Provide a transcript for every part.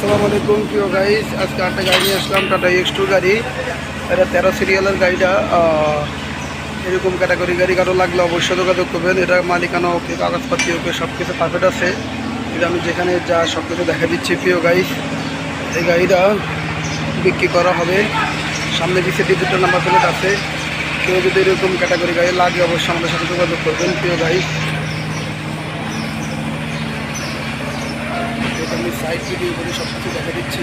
আসসালামু আলাইকুম প্রিয় গাইস, আজকে একটা গাড়ি নিয়ে আসলাম, টাটা X2 গাড়ি। এটা 13 সিরিয়ালের গাড়িটা। এরকম ক্যাটাগরি গাড়ি কারো লাগলে অবশ্যই যোগাযোগ করবেন। এটা মালিকানা ওকে, কাগজপাতি ওকে, সব কিছু পারফেক্ট আছে। এটা আমি যেখানে যা সব কিছু দেখা দিচ্ছি প্রিয় গাইস। এই গাড়িটা বিক্রি করা হবে। সামনে পিছিয়ে ডিজিটাল নাম্বার প্লেট আছে। কেউ যদি এরকম ক্যাটাগরি গাড়ি লাগে অবশ্যই আমাদের সাথে যোগাযোগ করবেন প্রিয় গাইস। এটা আমি সাইড ভিডিও করে সব কিছু দেখা দিচ্ছি।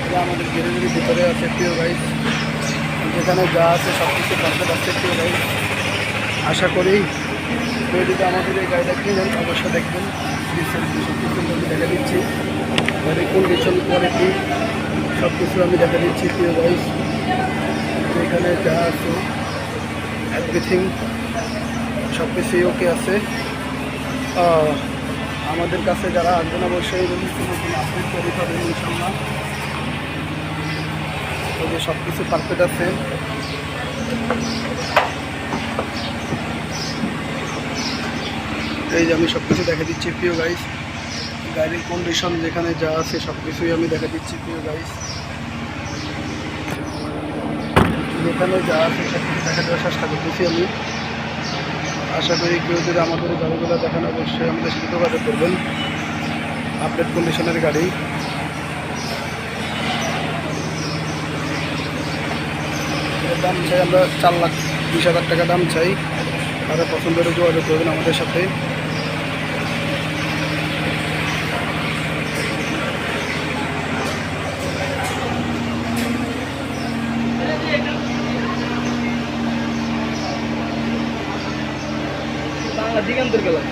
এটা আমাদের গ্যারেজের ভিতরে আছে প্রিয় গাইস। যেখানে যা আছে সব কিছু পারফেক্ট আছে প্রিয় গাইস। আশা করি কেউ যদি আমাদের এই গাড়িটা কিনেন অবশ্যই দেখবেন। সব কিছু আমি দেখা দিচ্ছি। গাড়ির কন্ডিশন, কোয়ালিটি সব কিছু আমি দেখা দিচ্ছি প্রিয় গাইস। এখানে যা আছে এভরিথিং সব কিছুই ওকে আছে। আমাদের কাছে যারা আসবেন অবশ্যই নতুন আপডেট তৈরি করবেন ইনশাল্লাহ। ওই যে সব কিছু পারফেক্ট আছে। এই যে আমি সব কিছু দেখা দিচ্ছি প্রিয় গাইস। গাড়ির কন্ডিশন যেখানে যা আছে সব কিছুই আমি দেখা দিচ্ছি প্রিয় গাইস। যেখানে যা আছে সব কিছু দেখা দেওয়ার চেষ্টা করতেছি আমি। আশা করি কেউ যদি আমাদের গাড়িগুলো দেখেন অবশ্যই আমাদের সাথে যোগাযোগ করবেন। আপডেট কন্ডিশনের গাড়ি। দাম চাই আমরা 4,20,000 টাকা দাম চাই। আরও পছন্দ করে যোগাযোগ করবেন আমাদের সাথে। দিগন্তর গেলাম